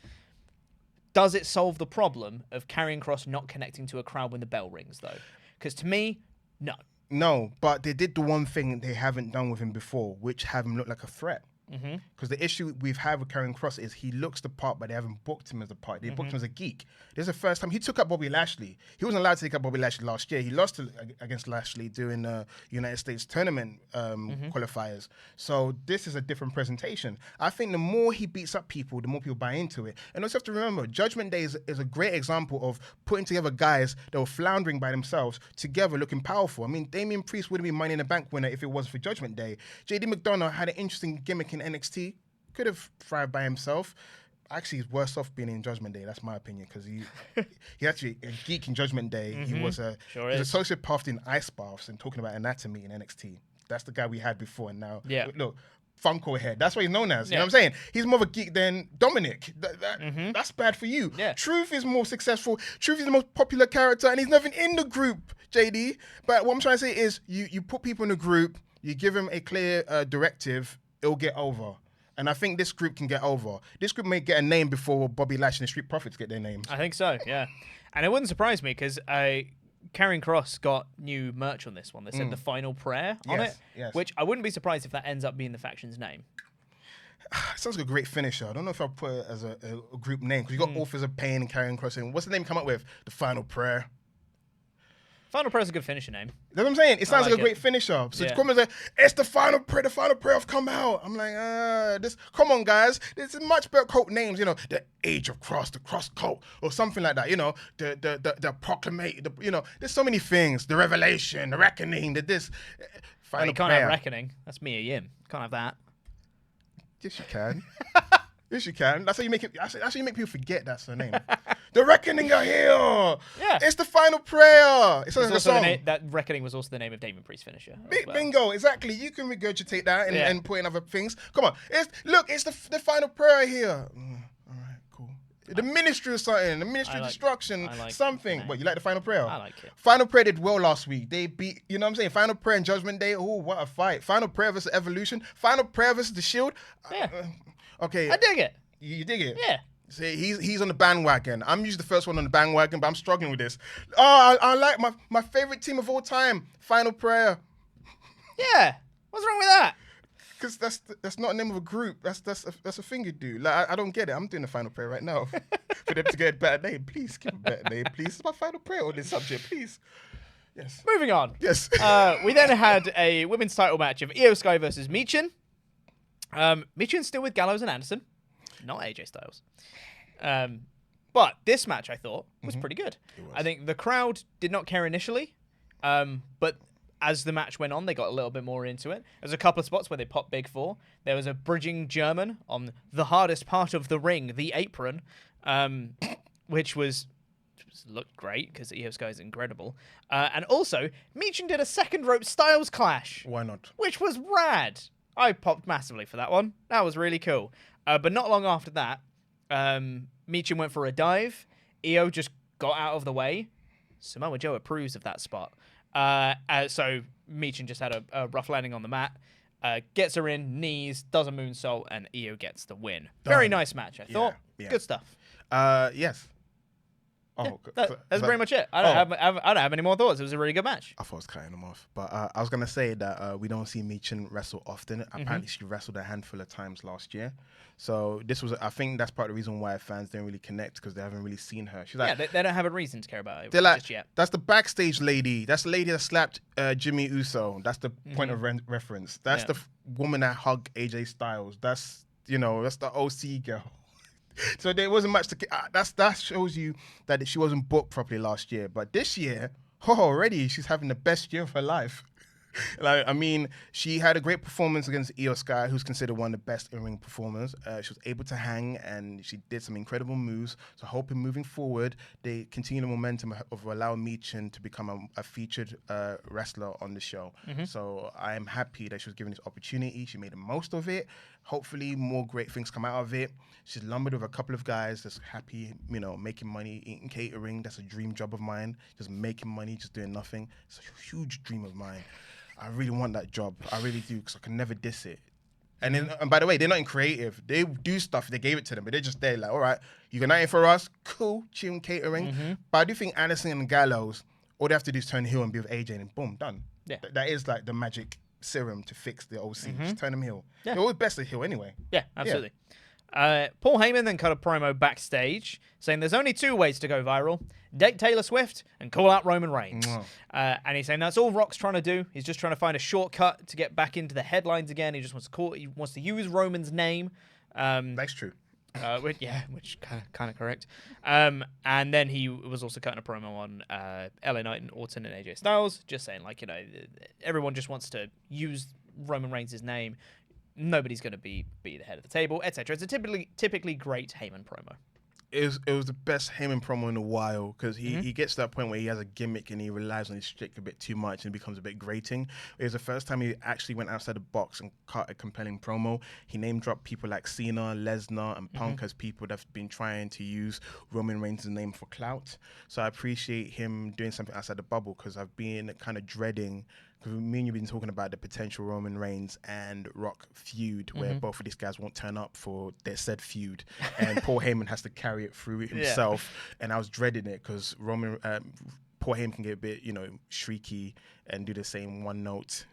Does it solve the problem of Karrion Kross not connecting to a crowd when the bell rings, though? Because to me, no. No, but they did the one thing they haven't done with him before, which have him look like a threat. Because the issue we've had with Karrion Kross is he looks the part, but they haven't booked him as a part. They booked him as a geek. This is the first time he took up Bobby Lashley. He wasn't allowed to take up Bobby Lashley last year. He lost against Lashley during the United States tournament qualifiers. So this is a different presentation. I think the more he beats up people, the more people buy into it. And also have to remember, Judgment Day is a great example of putting together guys that were floundering by themselves together looking powerful. I mean, Damian Priest wouldn't be Money in the Bank winner if it wasn't for Judgment Day. JD McDonough had an interesting gimmick in NXT. Could have thrived by himself. Actually, he's worse off being in Judgment Day. That's my opinion, because he actually a geek in Judgment Day. He was a sociopath in ice baths and talking about anatomy in NXT. That's the guy we had before, and now look, Funko head. That's what he's known as. You know what I'm saying? He's more of a geek than Dominic. That's bad for you. Yeah. Truth is more successful. Truth is the most popular character, and he's nothing in the group, JD. But what I'm trying to say is, you put people in a group, you give them a clear directive, it'll get over. And I think this group can get over. This group may get a name before Bobby Lashley and Street Profits get their names. I think so, yeah. And it wouldn't surprise me, because Karrion Kross got new merch on this one. They said the final prayer on it, which I wouldn't be surprised if that ends up being the faction's name. It sounds like a great finisher. I don't know if I'll put it as a group name, because you got Authors of Pain and Karrion Kross. And what's the name you come up with? The Final Prayer. Final prayer is a good finisher name. That's what I'm saying. It sounds like a great finisher. So to come and say, it's the final prayer have come out. I'm like, come on, guys. This is much better cult names, you know, the Age of Cross, the Cross Cult, or something like that, you know, the Proclamate, you know, there's so many things. The Revelation, the Reckoning, Final you can't prayer. have Reckoning. That's me or Yim. Can't have that. Yes, you can. Yes, you can. That's how you make it. That's how you make people forget that's the name. The Reckoning are here. Yeah. It's the final prayer. It's like a song. That Reckoning was also the name of Damon Priest's finisher. Bingo, exactly. You can regurgitate that and put in other things. Come on. It's the final prayer here. All right, cool. The Ministry of something. The Ministry of Destruction. Something. But you like the final prayer? I like it. Final prayer did well last week. They beat, you know what I'm saying? Final prayer and Judgment Day. Oh, what a fight. Final prayer versus Evolution. Final prayer versus The Shield. Yeah. Okay. I dig it. You dig it? Yeah. See, he's on the bandwagon. I'm usually the first one on the bandwagon, but I'm struggling with this. Oh, I like my favorite team of all time, Final Prayer. Yeah. What's wrong with that? Because that's not the name of a group. That's a thing you do. Like I don't get it. I'm doing the Final Prayer right now for them to get a better name. Please give a better name, please. It's my final prayer on this subject, please. Yes. Moving on. Yes. We then had a women's title match of Io Sky versus Michin. Michin's still with Gallows and Anderson, not AJ Styles. But this match, I thought, was pretty good. I think the crowd did not care initially, but as the match went on, they got a little bit more into it. There's a couple of spots where they popped Big Four. There was a bridging German on the hardest part of the ring, the apron, which looked great because Io Sky is incredible. And also, Michin did a second rope Styles clash. Why not? Which was rad. I popped massively for that one. That was really cool. But not long after that, Michin went for a dive. Io just got out of the way. Samoa Joe approves of that spot. So Michin just had a rough landing on the mat. Gets her in, knees, does a moonsault, and Io gets the win. Very nice match, I thought. Yeah. Good stuff. Yes. Oh, that's pretty much it. I don't have any more thoughts. It was a really good match. I thought I was cutting them off, but I was gonna say that we don't see Michin wrestle often. Apparently, she wrestled a handful of times last year. So I think that's part of the reason why fans didn't really connect, because they haven't really seen her. She's like, they don't have a reason to care about her. They're like, just yet. That's the backstage lady. That's the lady that slapped Jimmy Uso. That's the point of reference. That's the woman that hugged AJ Styles. That's the OC girl. So there wasn't much to. That shows you that she wasn't booked properly last year. But this year, already she's having the best year of her life. She had a great performance against Io Sky, who's considered one of the best in-ring performers. She was able to hang, and she did some incredible moves. So hoping moving forward, they continue the momentum of allowing Michin to become a featured wrestler on the show. So I'm happy that she was given this opportunity. She made the most of it. Hopefully more great things come out of it. She's lumbered with a couple of guys that's happy, making money, eating catering. That's a dream job of mine. Just making money, just doing nothing. It's a huge dream of mine. I really want that job. I really do, because I can never diss it. And by the way, they're not in creative. They do stuff. They gave it to them, but they're just there like, all right, you got nothing for us? Cool, chill catering. But I do think Anderson and Gallows, all they have to do is turn heel and be with AJ, and boom, done. Yeah. That is like the magic serum to fix the OC. Just turn him heel. Yeah. They're always best at heel anyway. Yeah, absolutely. Paul Heyman then cut a promo backstage saying there's only two ways to go viral: date Taylor Swift and call out Roman Reigns. And he's saying that's all Rock's trying to do. He's just trying to find a shortcut to get back into the headlines again. He just wants to use Roman's name. That's true. Which kind of correct. And then he was also cutting a promo on LA Knight and Orton and AJ Styles, just saying everyone just wants to use Roman Reigns' name. Nobody's going to be the head of the table, etc. It's a typically great Heyman promo. It was the best Heyman promo in a while because he gets to that point where he has a gimmick and he relies on his shtick a bit too much and becomes a bit grating. It was the first time he actually went outside the box and cut a compelling promo. He name dropped people like Cena, Lesnar, and Punk as people that have been trying to use Roman Reigns' name for clout. So I appreciate him doing something outside the bubble because I've been kind of dreading. Because me and you've been talking about the potential Roman Reigns and Rock feud where both of these guys won't turn up for their said feud. And Paul Heyman has to carry it through himself. Yeah. And I was dreading it because Paul Heyman can get a bit, shrieky and do the same one note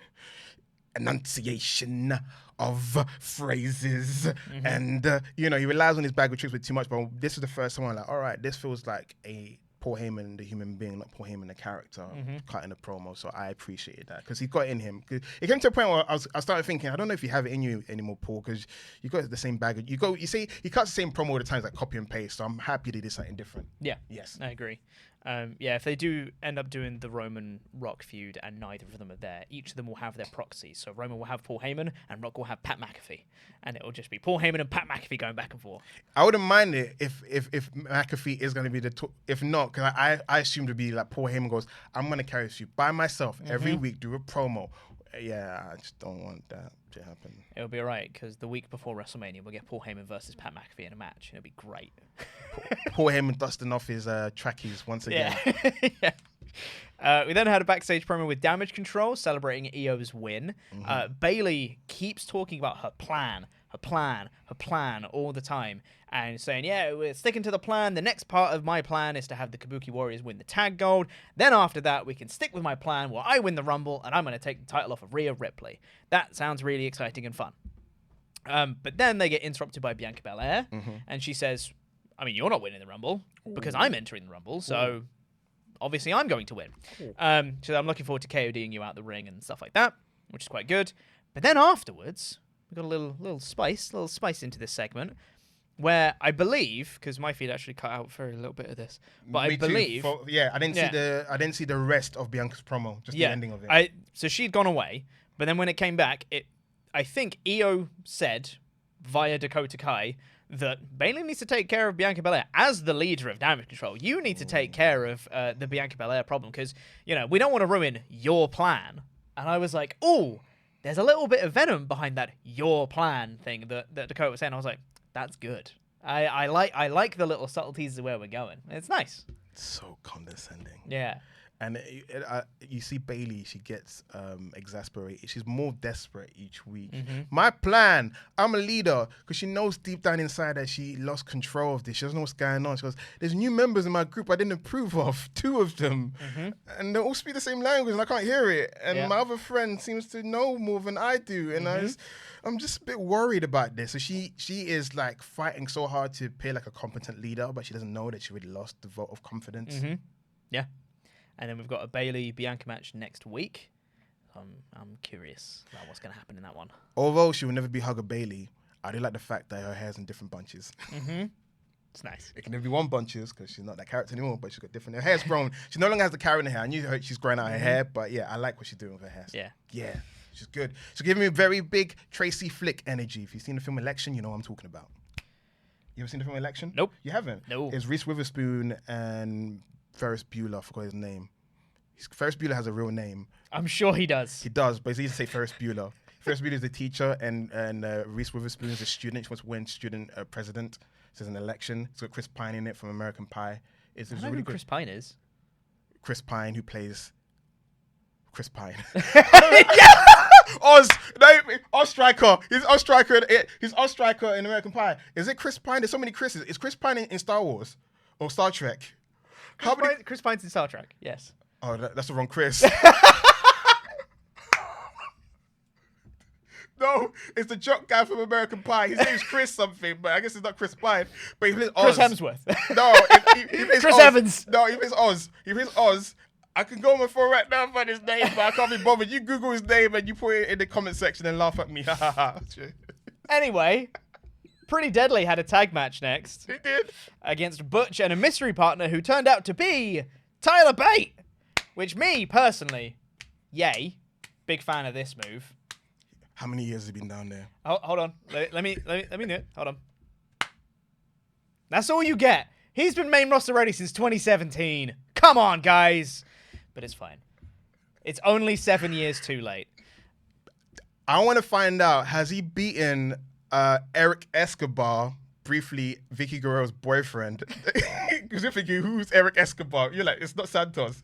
enunciation of phrases. And, he relies on his bag of tricks with too much. But this is the first time I'm like, all right, this feels like a Paul Heyman, the human being, not Paul Heyman, the character, cutting a promo. So I appreciated that because he got it in him. It came to a point where I started thinking, I don't know if you have it in you anymore, Paul, because you got the same bag. You see, he cuts the same promo all the time, like copy and paste. So I'm happy they did something different. Yeah. Yes. I agree. If they do end up doing the Roman Rock feud and neither of them are there, each of them will have their proxies. So Roman will have Paul Heyman and Rock will have Pat McAfee. And it will just be Paul Heyman and Pat McAfee going back and forth. I wouldn't mind it if McAfee is going to be if not, because I assumed it would be like Paul Heyman goes, I'm going to carry this feud by myself every week, do a promo. Yeah, I just don't want that to happen. It'll be alright because the week before WrestleMania we'll get Paul Heyman versus Pat McAfee in a match. It'll be great. Paul Heyman dusting off his trackies once again. Yeah. We then had a backstage promo with Damage Control celebrating EO's win. Bayley keeps talking about her plan all the time and saying, yeah, we're sticking to the plan. The next part of my plan is to have the Kabuki Warriors win the tag gold. Then after that, we can stick with my plan where I win the Rumble and I'm going to take the title off of Rhea Ripley. That sounds really exciting and fun. But then they get interrupted by Bianca Belair and she says, I mean, you're not winning the Rumble because I'm entering the Rumble. So obviously I'm going to win. So I'm looking forward to KODing you out the ring and stuff like that, which is quite good. But then afterwards, we got a little spice into this segment where I believe, because my feed actually cut out for a little bit of this, but Me I believe, I didn't see the rest of Bianca's promo, just the ending of it. So she'd gone away, but then when it came back, I think EO said via Dakota Kai that Bayley needs to take care of Bianca Belair as the leader of Damage Control. You need to take care of the Bianca Belair problem because we don't want to ruin your plan. And I was like, oh, there's a little bit of venom behind that your plan thing that Dakota was saying. I was like, that's good. I like the little subtleties of where we're going. It's nice. It's so condescending. Yeah. And you see Bayley, she gets exasperated. She's more desperate each week. My plan, I'm a leader, because she knows deep down inside that she lost control of this. She doesn't know what's going on. She goes, there's new members in my group I didn't approve of, 2 of them. And they all speak the same language and I can't hear it. And my other friend seems to know more than I do. And I'm just a bit worried about this. So she is like fighting so hard to appear like a competent leader, but she doesn't know that she already lost the vote of confidence. Yeah. And then we've got a Bayley-Bianca match next week. I'm curious about what's going to happen in that one. Although she will never be Hugger Bayley, I do like the fact that her hair's in different bunches. It's nice. It can never be one bunches because she's not that character anymore, but she's got different. Her hair's grown. She no longer has the carrot in her hair. I knew she's growing out her hair, but yeah, I like what she's doing with her hair. Yeah. She's good. She's giving me a very big Tracy Flick energy. If you've seen the film Election, you know what I'm talking about. You ever seen the film Election? Nope. You haven't? No. It's Reese Witherspoon and Ferris Bueller. I forgot his name. Ferris Bueller has a real name. I'm sure he does. He does, but it's easy to say Ferris Bueller. Ferris Bueller is the teacher, and Reese Witherspoon is a student. She wants to win student president. So it's an election. It's got Chris Pine in it from American Pie. It's I know really who good. Chris Pine is. Chris Pine, who plays Chris Pine. Oz Striker. He's Oz Striker. He's Oz Striker in American Pie. Is it Chris Pine? There's so many Chris's. Is Chris Pine in Star Wars or Star Trek? Chris Pine's in Star Trek. Yes. Oh, that's the wrong Chris. No, it's the jock guy from American Pie. His name's Chris something, but I guess it's not Chris Pine. But he plays Oz. Chris Hemsworth. No, he plays Chris Oz. Evans. No, he plays Oz. He plays Oz. I can go on my phone right now and find his name, but I can't be bothered. You Google his name and you put it in the comment section and laugh at me. Anyway, Pretty Deadly had a tag match next. He did. Against Butch and a mystery partner who turned out to be Tyler Bate. Which me, personally, yay. Big fan of this move. How many years has he been down there? Hold on. Let me do it. Hold on. That's all you get. He's been main roster ready since 2017. Come on, guys. But it's fine. It's only 7 years too late. I want to find out, has he beaten Eric Escobar, briefly Vicky Guerrero's boyfriend? Because you're thinking, who's Eric Escobar? You're like, it's not Santos.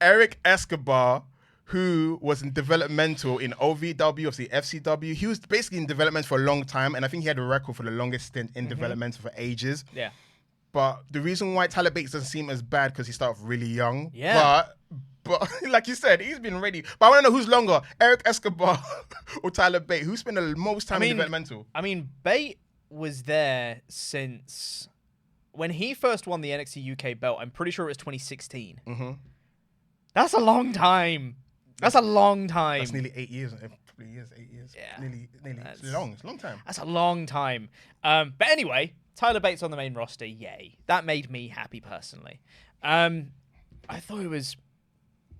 Eric Escobar, who was in developmental in OVW, obviously FCW. He was basically in development for a long time, and I think he had a record for the longest stint in developmental for ages. Yeah. But the reason why Tyler Bates doesn't seem as bad because he started off really young. Yeah. But like you said, he's been ready. But I want to know who's longer, Eric Escobar or Tyler Bate? Who spent the most time in developmental? I mean, Bate was there since when he first won the NXT UK belt. I'm pretty sure it was 2016. Mm-hmm. That's a long time. That's a long time. That's nearly 8 years. Probably 8 years. Yeah. Nearly. It's long. It's a long time. That's a long time. But anyway, Tyler Bates on the main roster. Yay. That made me happy personally. I thought it was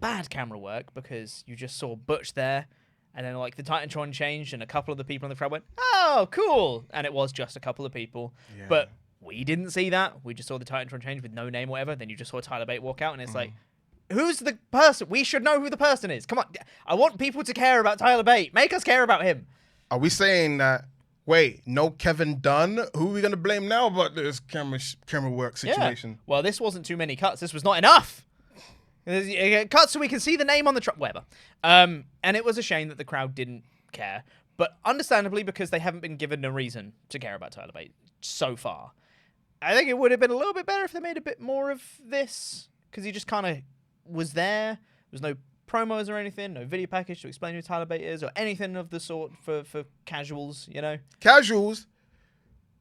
bad camera work because you just saw Butch there and then like the Titantron changed and a couple of the people in the crowd went, oh, cool. And it was just a couple of people. Yeah. But we didn't see that. We just saw the Titantron change with no name or whatever. Then you just saw Tyler Bate walk out and it's like, who's the person? We should know who the person is. Come on. I want people to care about Tyler Bate. Make us care about him. Are we saying that, wait, no Kevin Dunn? Who are we going to blame now about this camera work situation? Yeah. Well, this wasn't too many cuts. This was not enough. Cut so we can see the name on the truck, whatever. And it was a shame that the crowd didn't care. But understandably, because they haven't been given a reason to care about Tyler Bate so far. I think it would have been a little bit better if they made a bit more of this. Because he just kind of was there. There was no promos or anything, no video package to explain who Tyler Bate is or anything of the sort for casuals, you know? Casuals?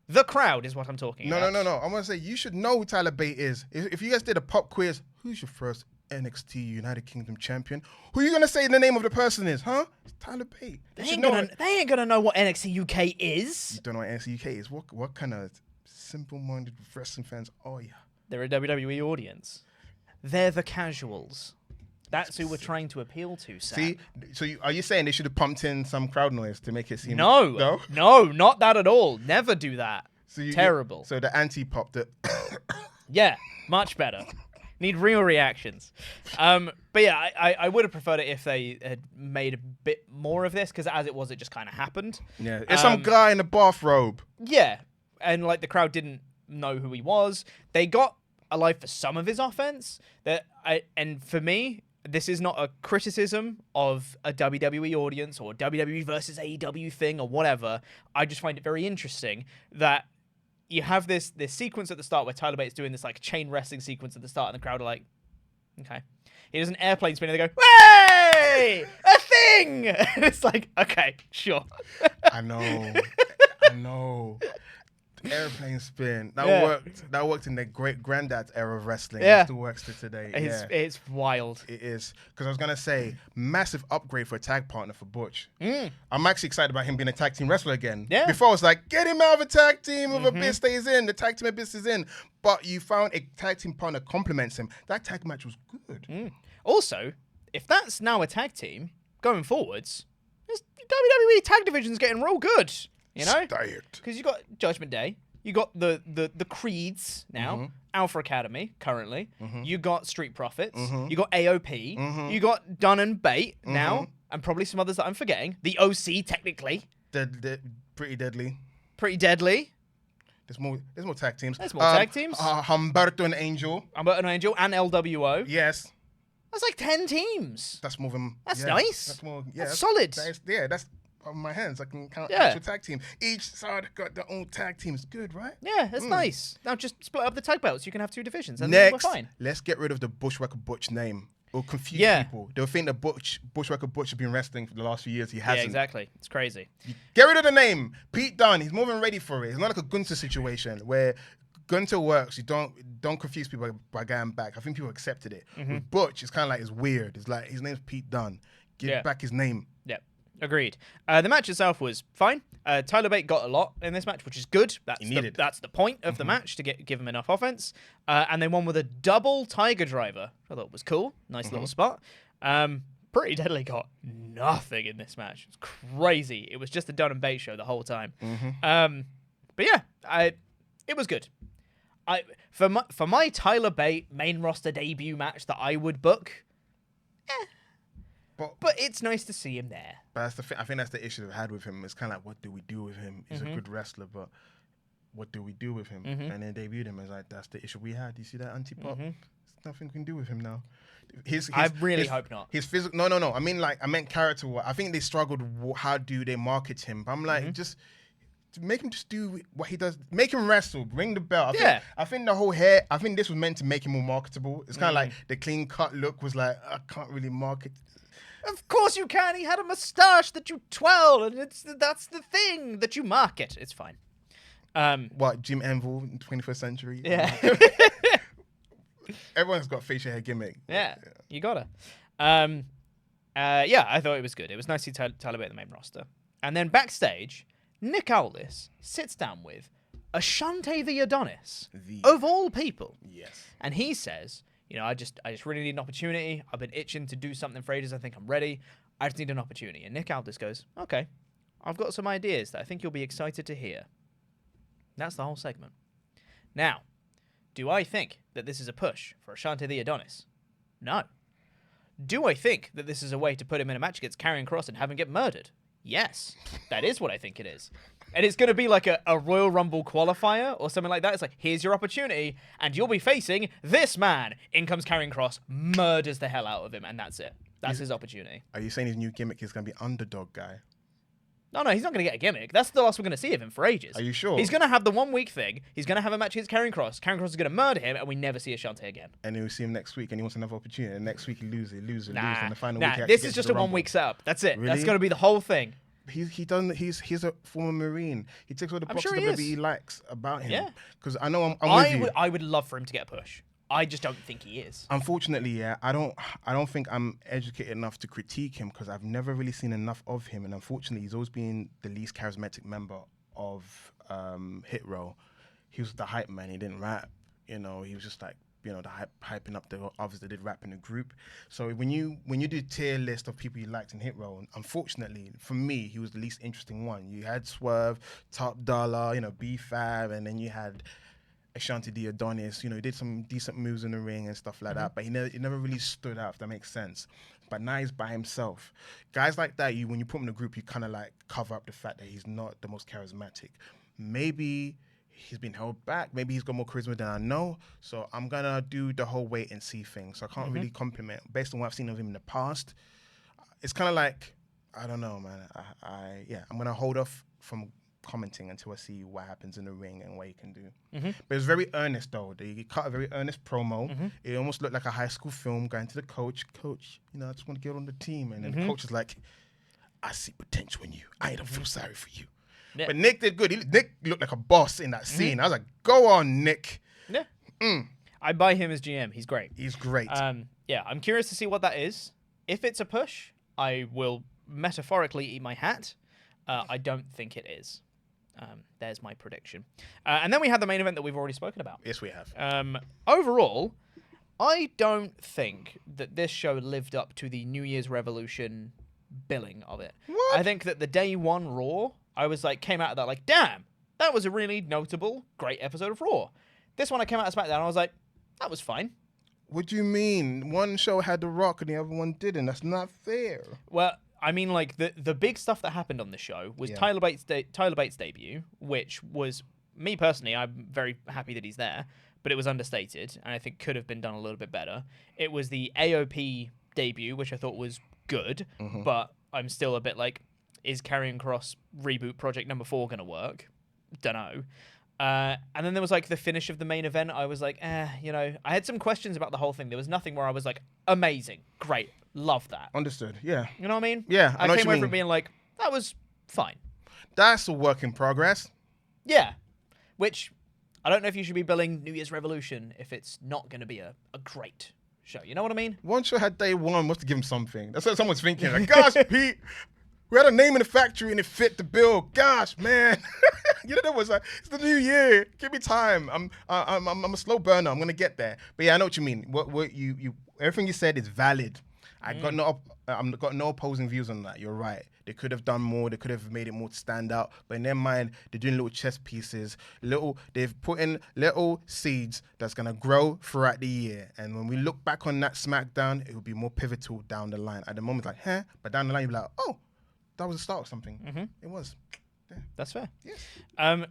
The crowd is what I'm talking about. No. I'm going to say you should know who Tyler Bate is. If you guys did a pop quiz, who's your first NXT United Kingdom champion? Who are you going to say the name of the person is, huh? It's Tyler Bate. They ain't going to know what NXT UK is. You don't know what NXT UK is? What kind of simple-minded wrestling fans are you? They're a WWE audience. They're the casuals. That's who we're trying to appeal to, Sam. See, so are you saying they should have pumped in some crowd noise to make it seem... No, not that at all. Never do that. Terrible. So the anti-popped it. Yeah, much better. Need real reactions. But yeah, I would have preferred it if they had made a bit more of this, because as it was, it just kind of happened. Yeah, it's some guy in a bathrobe. Yeah, and like the crowd didn't know who he was. They got alive for some of his offense. And for me, this is not a criticism of a WWE audience or WWE versus AEW thing or whatever. I just find it very interesting that you have this sequence at the start where Tyler Bate's doing this like chain wrestling sequence at the start and the crowd are like, okay. He does an airplane spin and they go, hey, a thing! And it's like, okay, sure. I know. Airplane spin. That worked in the great granddad's era of wrestling. Yeah. It still works to today. It's wild. It is. Because I was going to say, massive upgrade for a tag partner for Butch. I'm actually excited about him being a tag team wrestler again. Yeah. Before I was like, get him out of a tag team if Abyss stays in. The tag team Abyss is in. But you found a tag team partner complements him. That tag match was good. Also, if that's now a tag team, going forwards, this WWE tag division's getting real good. You know? Because you got Judgment Day. You got the Creeds now. Alpha Academy, currently. You got Street Profits. You got AOP. You got Dunn and Bate now. And probably some others that I'm forgetting. The OC, technically. Pretty deadly. Pretty deadly. There's more tag teams. There's more tag teams. Humberto and Angel. Humberto and Angel and LWO. Yes. That's like 10 teams. That's more than... That's nice. That's more... Yeah, that's solid. That's... on my hands, I can count actual tag team. Each side got their own tag team. It's good, right? Yeah, that's nice. Now just split up the tag belts. You can have two divisions, and Next, then we're fine. Let's get rid of the Bushwhacker Butch name. It'll confuse Yeah. people. They'll think that Bushwhacker Butch has been wrestling for the last few years. He Yeah, hasn't. exactly. It's crazy. Get rid of the name. Pete Dunne. He's more than ready for it. It's not like a Gunther situation where Gunther works. You don't confuse people by going back. I think people accepted it. With Butch, it's kind of like it's weird. It's like his name's Pete Dunne. Give back his name. Yeah, agreed. The match itself was fine. Tyler Bate got a lot in this match, which is good. That's the point of the match, to give him enough offense. And they won with a double Tiger Driver. I thought it was cool. Nice little spot. Pretty Deadly got nothing in this match. It's crazy. It was just a Dunn and Bate show the whole time. But yeah, it was good. For my Tyler Bate main roster debut match that I would book, but it's nice to see him there. But that's the I think that's the issue I've had with him. It's kind of like, what do we do with him? He's a good wrestler, but what do we do with him? And then debuted him as like, that's the issue we had. You see that anti-pop? There's nothing we can do with him now. I really hope not. His physical. No. I meant character. I think they struggled. How do they market him? But I'm like, just make him just do what he does. Make him wrestle. Bring the belt. I think the whole hair. I think this was meant to make him more marketable. It's kind of like the clean cut look was like, I can't really market. Of course you can. He had a mustache that you twirl, and that's the thing that you market. It's fine. What, Jim Enville in 21st century? Yeah. Everyone's got facial hair gimmick. Yeah, you gotta. Yeah, I thought it was good. It was nice to see Tyler Bate in the main roster. And then backstage, Nick Aldis sits down with Ashante the Adonis, of all people. Yes. And he says, I just really need an opportunity. I've been itching to do something for ages. I think I'm ready. I just need an opportunity. And Nick Aldis goes, okay, I've got some ideas that I think you'll be excited to hear. That's the whole segment. Now, do I think that this is a push for Ashante the Adonis? No. Do I think that this is a way to put him in a match against Karrion Kross and have him get murdered? Yes. That is what I think it is. And it's going to be like a Royal Rumble qualifier or something like that. It's like, here's your opportunity, and you'll be facing this man. In comes Karrion Kross, murders the hell out of him, and that's it. That's his opportunity. Are you saying his new gimmick is going to be underdog guy? No, he's not going to get a gimmick. That's the last we're going to see of him for ages. Are you sure? He's going to have the 1 week thing. He's going to have a match against Karrion Kross. Karrion Kross is going to murder him, and we never see Ashante again. And then we see him next week, and he wants another opportunity. And next week he loses. Nah, and the final week this is just a 1 week setup. That's it. Really? That's going to be the whole thing. He's a former Marine. He takes all the boxes WWE likes about him. Yeah. Because I know I'm with you. I would love for him to get a push. I just don't think he is. Unfortunately, yeah, I don't think I'm educated enough to critique him because I've never really seen enough of him. And unfortunately, he's always been the least charismatic member of Hit Row. He was the hype man. He didn't rap. He was just like, the hyping up the others that did rap in the group. So when you do tier list of people you liked in Hit Row, unfortunately, for me, he was the least interesting one. You had Swerve, Top Dollar, B-Fab, and then you had Ashante the Adonis. He did some decent moves in the ring and stuff like that, but he never really stood out, if that makes sense. But now he's by himself. Guys like that, when you put him in a group, you kind of like cover up the fact that he's not the most charismatic. Maybe he's been held back. Maybe he's got more charisma than I know. So I'm going to do the whole wait and see thing. So I can't really compliment. Based on what I've seen of him in the past, it's kind of like, I don't know, man. I'm going to hold off from commenting until I see what happens in the ring and what he can do. But it's very earnest, though. He cut a very earnest promo. It almost looked like a high school film going to the coach. Coach, I just want to get on the team. And then the coach is like, I see potential in you. I don't feel sorry for you. Yeah. But Nick did good. Nick looked like a boss in that scene. I was like, go on, Nick. Yeah. I buy him as GM. He's great. He's great. Yeah, I'm curious to see what that is. If it's a push, I will metaphorically eat my hat. I don't think it is. There's my prediction. And then we had the main event that we've already spoken about. Yes, we have. Overall, I don't think that this show lived up to the New Year's Revolution billing of it. What? I think that the day one Raw, I was like, came out of that like, damn, that was a really notable, great episode of Raw. This one I came out of SmackDown, I was like, that was fine. What do you mean? One show had The Rock and the other one didn't. That's not fair. Well, I mean, like, the big stuff that happened on the show was Tyler Bates' debut, which was, me personally, I'm very happy that he's there, but it was understated, and I think could have been done a little bit better. It was the AOP debut, which I thought was good, but I'm still a bit like, is Karrion Kross reboot project number 4 going to work? Dunno. And then there was like the finish of the main event. I was like, you know, I had some questions about the whole thing. There was nothing where I was like, amazing, great, love that. Understood. Yeah. You know what I mean? Yeah, I know I what came you away mean. from being like, that was fine. That's a work in progress. Yeah. Which, I don't know if you should be billing New Year's Revolution if it's not going to be a great show. You know what I mean? One show had day one. We have to give him something. That's what someone's thinking. Like, gosh, Pete, we had a name in the factory and it fit the bill. Gosh, man. You know, that was like, it's the new year. Give me time. I'm a slow burner. I'm gonna get there. But yeah, I know what you mean. What you everything you said is valid. I got no opposing views on that. You're right. They could have done more. They could have made it more to stand out. But in their mind, they're doing little chess pieces. They've put in little seeds that's gonna grow throughout the year. And when we look back on that SmackDown, it will be more pivotal down the line. At the moment, like, huh? But down the line, you'll be like, oh, that was the start of something. Mm-hmm. It was. Yeah. That's fair. Yes.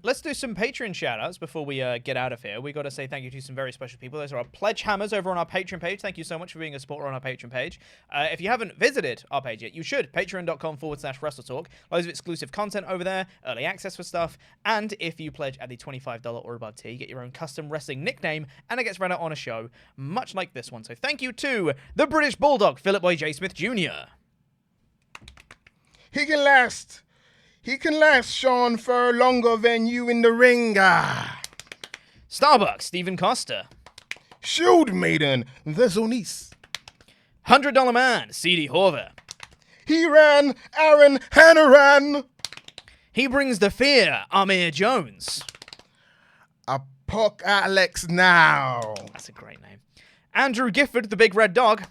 Let's do some Patreon shout-outs before we get out of here. We got to say thank you to some very special people. Those are our pledge hammers over on our Patreon page. Thank you so much for being a supporter on our Patreon page. If you haven't visited our page yet, you should. Patreon.com/WrestleTalk. Loads of exclusive content over there, early access for stuff, and if you pledge at the $25 or above tier, you get your own custom wrestling nickname, and it gets read out on a show, much like this one. So thank you to the British Bulldog, Philip Boy J. Smith Jr. He can last. He can last, Sean, for longer than you in the ring. Starbucks, Stephen Costa. Shield Maiden, the Zonice. $100 Man, C.D. Horver. He ran, Aaron Hannaran. He brings the fear, Amir Jones. Alex now. That's a great name. Andrew Gifford, the Big Red Dog.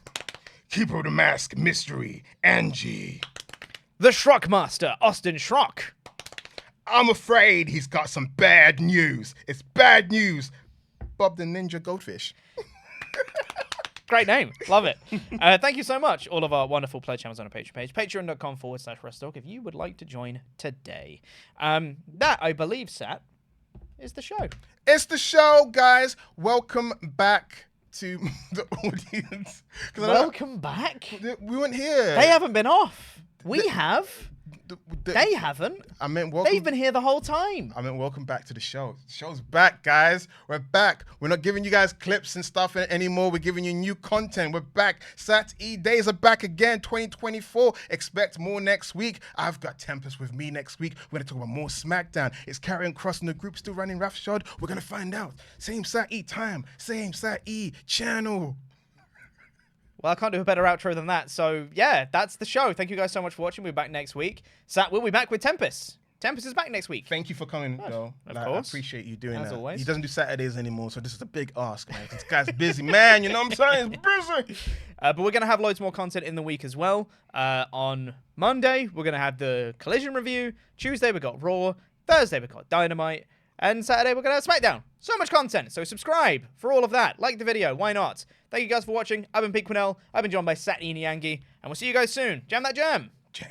Keeper of the Mask, Mystery, Angie. The Shrockmaster, Austin Schrock. I'm afraid he's got some bad news. It's bad news. Bob the Ninja Goldfish. Great name. Love it. Thank you so much, all of our wonderful pledge channels on our Patreon page. Patreon.com/WrestleTalk if you would like to join today. That, I believe, Sat, is the show. It's the show, guys. Welcome back to the audience. Welcome back. We weren't here. They haven't been off. We have. They haven't. I meant welcome. They've been here the whole time. I mean, welcome back to the show. The show's back, guys. We're back. We're not giving you guys clips and stuff anymore. We're giving you new content. We're back. Sat E days are back again. 2024. Expect more next week. I've got Tempest with me next week. We're going to talk about more SmackDown. Is Karrion Kross in the group still running roughshod? We're going to find out. Same Sat E time. Same Sat E channel. Well, I can't do a better outro than that. So, yeah, that's the show. Thank you guys so much for watching. We'll be back next week. Sat will be back with Tempest. Tempest is back next week. Thank you for coming, though. Of I course. appreciate you doing As that. always. He doesn't do Saturdays anymore, so this is a big ask, man. This guy's busy, man. You know what I'm saying? He's busy. But we're going to have loads more content in the week as well. On Monday, we're going to have the Collision review. Tuesday, we've got Raw. Thursday, we've got Dynamite. And Saturday, we're going to have SmackDown. So much content. So subscribe for all of that. Like the video. Why not? Thank you guys for watching. I've been Pete Quinnell. I've been joined by Sat Niangi. And we'll see you guys soon. Jam that jam. Jam.